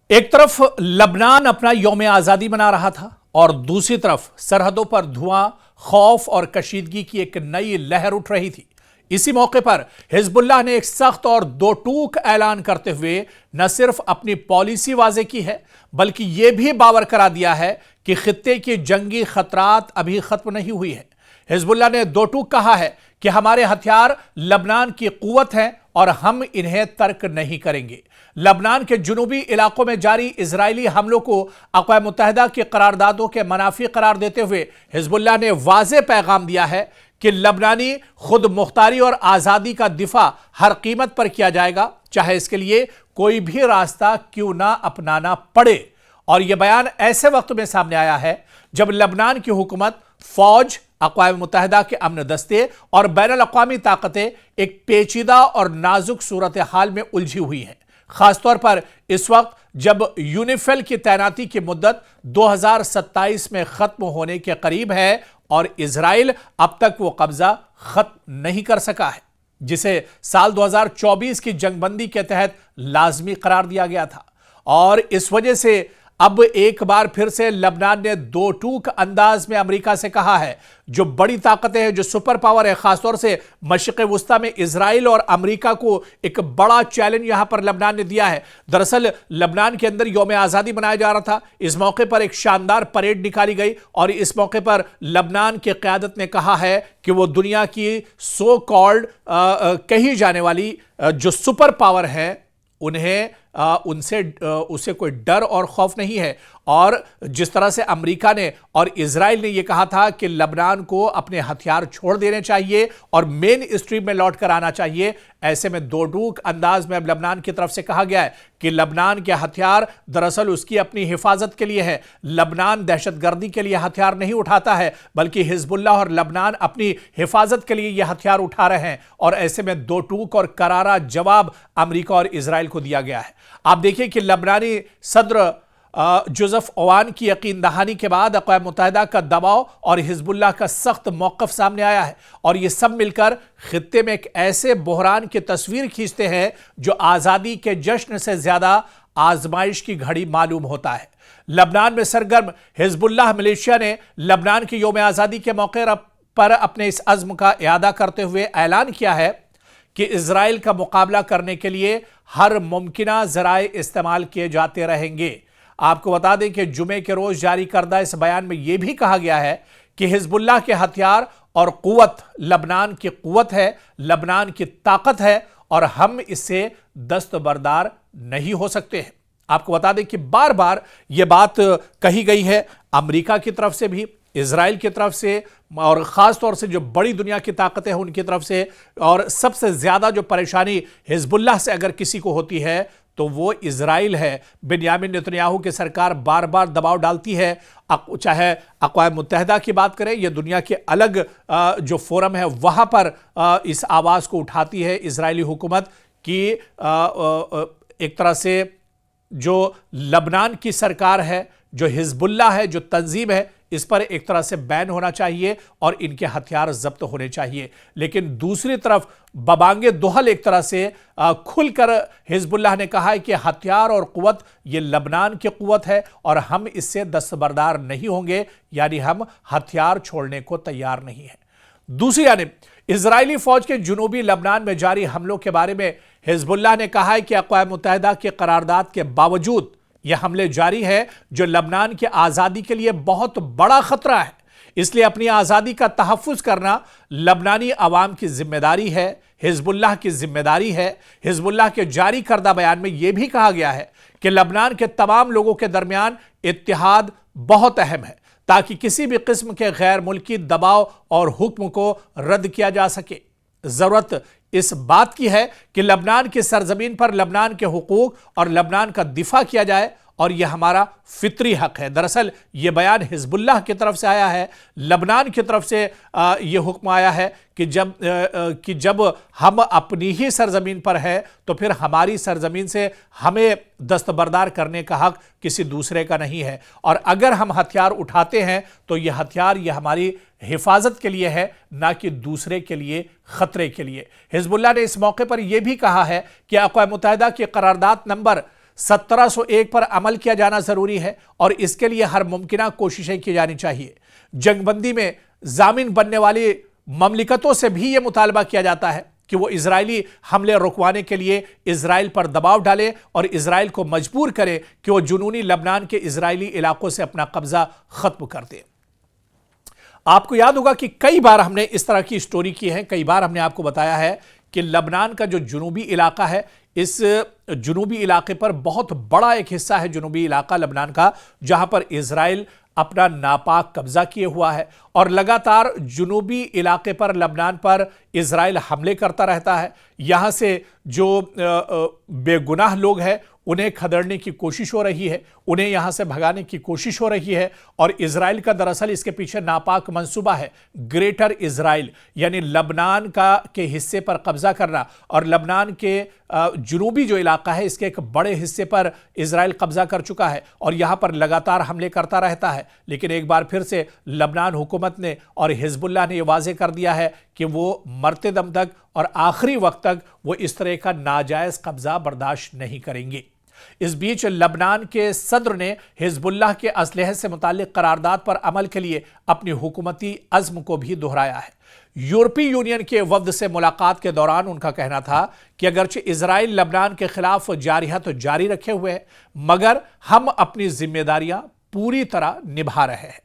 ایک طرف لبنان اپنا یوم آزادی منا رہا تھا اور دوسری طرف سرحدوں پر دھواں، خوف اور کشیدگی کی ایک نئی لہر اٹھ رہی تھی۔ اسی موقع پر حزب اللہ نے ایک سخت اور دو ٹوک اعلان کرتے ہوئے نہ صرف اپنی پالیسی واضح کی ہے بلکہ یہ بھی باور کرا دیا ہے کہ خطے کی جنگی خطرات ابھی ختم نہیں ہوئی ہیں۔ حزب اللہ نے دو ٹوک کہا ہے کہ ہمارے ہتھیار لبنان کی قوت ہیں اور ہم انہیں ترک نہیں کریں گے۔ لبنان کے جنوبی علاقوں میں جاری اسرائیلی حملوں کو اقوام متحدہ کی قراردادوں کے منافی قرار دیتے ہوئے حزب اللہ نے واضح پیغام دیا ہے کہ لبنانی خود مختاری اور آزادی کا دفاع ہر قیمت پر کیا جائے گا، چاہے اس کے لیے کوئی بھی راستہ کیوں نہ اپنانا پڑے۔ اور یہ بیان ایسے وقت میں سامنے آیا ہے جب لبنان کی حکومت، فوج، اقوام متحدہ کے امن دستے اور بین الاقوامی طاقتیں ایک پیچیدہ اور نازک صورتحال میں الجھی ہوئی ہیں، خاص طور پر اس وقت جب یونیفیل کی تعیناتی کی مدت 2027 میں ختم ہونے کے قریب ہے اور اسرائیل اب تک وہ قبضہ ختم نہیں کر سکا ہے جسے سال 2024 کی جنگ بندی کے تحت لازمی قرار دیا گیا تھا۔ اور اس وجہ سے اب ایک بار پھر سے لبنان نے دو ٹوک انداز میں امریکہ سے کہا ہے، جو بڑی طاقتیں ہیں، جو سپر پاور ہے، خاص طور سے مشرق وسطیٰ میں اسرائیل اور امریکہ کو ایک بڑا چیلنج یہاں پر لبنان نے دیا ہے۔ دراصل لبنان کے اندر یوم آزادی منایا جا رہا تھا، اس موقع پر ایک شاندار پریڈ نکالی گئی اور اس موقع پر لبنان کی قیادت نے کہا ہے کہ وہ دنیا کی سو کالڈ کہی جانے والی جو سپر پاور ہے انہیں اسے کوئی ڈر اور خوف نہیں ہے۔ اور جس طرح سے امریکہ نے اور اسرائیل نے یہ کہا تھا کہ لبنان کو اپنے ہتھیار چھوڑ دینے چاہیے اور مین اسٹریم میں لوٹ کر آنا چاہیے، ایسے میں دو ٹوک انداز میں اب لبنان کی طرف سے کہا گیا ہے کہ لبنان کے ہتھیار دراصل اس کی اپنی حفاظت کے لیے ہے۔ لبنان دہشت گردی کے لیے ہتھیار نہیں اٹھاتا ہے بلکہ حزب اللہ اور لبنان اپنی حفاظت کے لیے یہ ہتھیار اٹھا رہے ہیں، اور ایسے میں دو ٹوک اور کرارا جواب امریکہ اور اسرائیل کو دیا گیا ہے۔ آپ دیکھیں کہ لبنانی صدر جوزف اوان کی یقین دہانی کے بعد اقوام متحدہ کا دباؤ اور حزب اللہ کا سخت موقف سامنے آیا ہے، اور یہ سب مل کر خطے میں ایک ایسے بحران کی تصویر کھینچتے ہیں جو آزادی کے جشن سے زیادہ آزمائش کی گھڑی معلوم ہوتا ہے۔ لبنان میں سرگرم حزب اللہ ملیشیا نے لبنان کی یوم آزادی کے موقع پر اپنے اس عزم کا اعادہ کرتے ہوئے اعلان کیا ہے کہ اسرائیل کا مقابلہ کرنے کے لیے ہر ممکنہ ذرائع استعمال کیے جاتے رہیں گے۔ آپ کو بتا دیں کہ جمعے کے روز جاری کردہ اس بیان میں یہ بھی کہا گیا ہے کہ حزب اللہ کے ہتھیار اور قوت لبنان کی قوت ہے، لبنان کی طاقت ہے، اور ہم اس سے دستبردار نہیں ہو سکتے ہیں۔ آپ کو بتا دیں کہ بار بار یہ بات کہی گئی ہے امریکہ کی طرف سے بھی، اسرائیل کی طرف سے، اور خاص طور سے جو بڑی دنیا کی طاقتیں ہیں ان کی طرف سے، اور سب سے زیادہ جو پریشانی حزب اللہ سے اگر کسی کو ہوتی ہے تو وہ اسرائیل ہے۔ بنیامین نتنیاہو کی سرکار بار بار دباؤ ڈالتی ہے، چاہے اقوام متحدہ کی بات کریں یا دنیا کے الگ جو فورم ہے وہاں پر اس آواز کو اٹھاتی ہے اسرائیلی حکومت کی ایک طرح سے جو لبنان کی سرکار ہے، جو حزب اللہ ہے، جو تنظیم ہے، اس پر ایک طرح سے بین ہونا چاہیے اور ان کے ہتھیار ضبط ہونے چاہیے۔ لیکن دوسری طرف ببانگ دہل ایک طرح سے کھل کر حزب اللہ نے کہا ہے کہ ہتھیار اور قوت یہ لبنان کی قوت ہے اور ہم اس سے دستبردار نہیں ہوں گے، یعنی ہم ہتھیار چھوڑنے کو تیار نہیں ہیں۔ دوسری جانب اسرائیلی فوج کے جنوبی لبنان میں جاری حملوں کے بارے میں حزب اللہ نے کہا ہے کہ اقوام متحدہ کے قرارداد کے باوجود یہ حملے جاری ہے جو لبنان کی آزادی کے لیے بہت بڑا خطرہ ہے، اس لیے اپنی آزادی کا تحفظ کرنا لبنانی عوام کی ذمہ داری ہے، حزب اللہ کی ذمہ داری ہے۔ حزب اللہ کے جاری کردہ بیان میں یہ بھی کہا گیا ہے کہ لبنان کے تمام لوگوں کے درمیان اتحاد بہت اہم ہے تاکہ کسی بھی قسم کے غیر ملکی دباؤ اور حکم کو رد کیا جا سکے۔ ضرورت اس بات کی ہے کہ لبنان کی سرزمین پر لبنان کے حقوق اور لبنان کا دفاع کیا جائے، اور یہ ہمارا فطری حق ہے۔ دراصل یہ بیان حزب اللہ کی طرف سے آیا ہے، لبنان کی طرف سے یہ حکم آیا ہے کہ جب ہم اپنی ہی سرزمین پر ہیں تو پھر ہماری سرزمین سے ہمیں دستبردار کرنے کا حق کسی دوسرے کا نہیں ہے، اور اگر ہم ہتھیار اٹھاتے ہیں تو یہ ہتھیار یہ ہماری حفاظت کے لیے ہے، نہ کہ دوسرے کے لیے خطرے کے لیے۔ حزب اللہ نے اس موقع پر یہ بھی کہا ہے کہ اقوام متحدہ کی قرارداد نمبر 1701 پر عمل کیا جانا ضروری ہے اور اس کے لیے ہر ممکنہ کوششیں کی جانی چاہیے۔ جنگ بندی میں ضامن بننے والی مملکتوں سے بھی یہ مطالبہ کیا جاتا ہے کہ وہ اسرائیلی حملے رکوانے کے لیے اسرائیل پر دباؤ ڈالے اور اسرائیل کو مجبور کرے کہ وہ جنوبی لبنان کے اسرائیلی علاقوں سے اپنا قبضہ ختم کر دے۔ آپ کو یاد ہوگا کہ کئی بار ہم نے اس طرح کی سٹوری کی ہے، کئی بار ہم نے آپ کو بتایا ہے کہ لبنان کا جو جنوبی علاقہ ہے، اس جنوبی علاقے پر بہت بڑا ایک حصہ ہے جنوبی علاقہ لبنان کا، جہاں پر اسرائیل اپنا ناپاک قبضہ کیے ہوا ہے اور لگاتار جنوبی علاقے پر لبنان پر اسرائیل حملے کرتا رہتا ہے۔ یہاں سے جو بے گناہ لوگ ہیں انہیں کھدڑنے کی کوشش ہو رہی ہے، انہیں یہاں سے بھگانے کی کوشش ہو رہی ہے، اور اسرائیل کا دراصل اس کے پیچھے ناپاک منصوبہ ہے گریٹر اسرائیل، یعنی لبنان کے حصے پر قبضہ کرنا، اور لبنان کے جنوبی جو علاقہ ہے اس کے ایک بڑے حصے پر اسرائیل قبضہ کر چکا ہے اور یہاں پر لگاتار حملے کرتا رہتا ہے۔ لیکن ایک بار پھر سے لبنان حکومت نے اور حزب اللہ نے یہ واضح کر دیا ہے کہ وہ مرتے دم تک اور آخری وقت تک وہ اس طرح کا ناجائز قبضہ برداشت نہیں کریں گے۔ اس بیچ لبنان کے صدر نے حزب اللہ کے اسلحے سے متعلق قرارداد پر عمل کے لیے اپنی حکومتی عزم کو بھی دہرایا ہے۔ یورپی یونین کے وفد سے ملاقات کے دوران ان کا کہنا تھا کہ اگرچہ اسرائیل لبنان کے خلاف جارحیت جاری رکھے ہوئے ہے، مگر ہم اپنی ذمہ داریاں پوری طرح نبھا رہے ہیں۔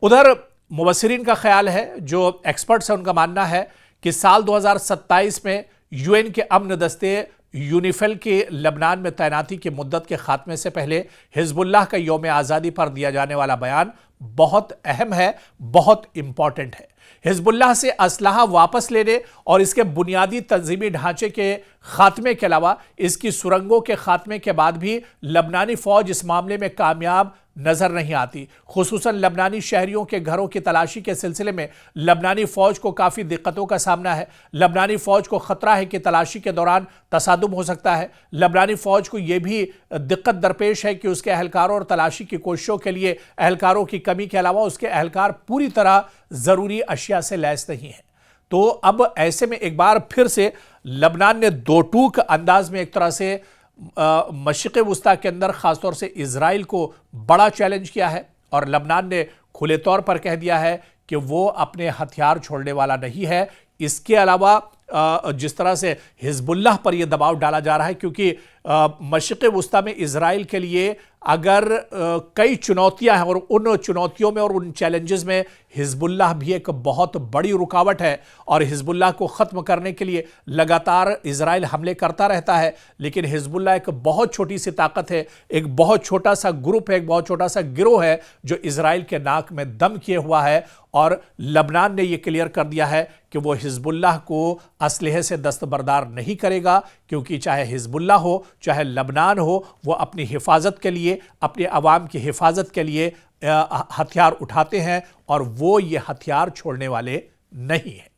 ادھر مبصرین کا خیال ہے، جو ایکسپرٹس ہیں ان کا ماننا ہے کہ سال 2027 میں یو این کے امن دستے یونیفیل کے لبنان میں تعیناتی کی مدت کے خاتمے سے پہلے حزب اللہ کا یوم آزادی پر دیا جانے والا بیان بہت اہم ہے، بہت امپورٹنٹ ہے۔ حزب اللہ سے اسلحہ واپس لینے اور اس کے بنیادی تنظیمی ڈھانچے کے خاتمے کے علاوہ اس کی سرنگوں کے خاتمے کے بعد بھی لبنانی فوج اس معاملے میں کامیاب نظر نہیں آتی۔ خصوصاً لبنانی شہریوں کے گھروں کی تلاشی کے سلسلے میں لبنانی فوج کو کافی دقتوں کا سامنا ہے۔ لبنانی فوج کو خطرہ ہے کہ تلاشی کے دوران تصادم ہو سکتا ہے۔ لبنانی فوج کو یہ بھی دقت درپیش ہے کہ اس کے اہلکاروں اور تلاشی کی کوششوں کے لیے اہلکاروں کی کمی کے علاوہ اس کے اہلکار پوری طرح ضروری اشیاء سے لیس نہیں ہیں۔ تو اب ایسے میں ایک بار پھر سے لبنان نے دو ٹوک انداز میں ایک طرح سے مشرق وسطیٰ کے اندر خاص طور سے اسرائیل کو بڑا چیلنج کیا ہے، اور لبنان نے کھلے طور پر کہہ دیا ہے کہ وہ اپنے ہتھیار چھوڑنے والا نہیں ہے۔ اس کے علاوہ جس طرح سے حزب اللہ پر یہ دباؤ ڈالا جا رہا ہے، کیونکہ مشرق وسطیٰ میں اسرائیل کے لیے اگر کئی چنوتیاں ہیں اور ان چنوتیوں میں اور ان چیلنجز میں حزب اللہ بھی ایک بہت بڑی رکاوٹ ہے، اور حزب اللہ کو ختم کرنے کے لیے لگاتار اسرائیل حملے کرتا رہتا ہے، لیکن حزب اللہ ایک بہت چھوٹی سی طاقت ہے، ایک بہت چھوٹا سا گروپ ہے، ایک بہت چھوٹا سا گروہ ہے جو اسرائیل کے ناک میں دم کیے ہوا ہے، اور لبنان نے یہ کلیئر کر دیا ہے کہ وہ حزب اللہ کو اسلحے سے دستبردار نہیں کرے گا، کیونکہ چاہے حزب اللہ ہو چاہے لبنان ہو، وہ اپنی حفاظت کے لیے، اپنے عوام کی حفاظت کے لیے ہتھیار اٹھاتے ہیں، اور وہ یہ ہتھیار چھوڑنے والے نہیں ہیں۔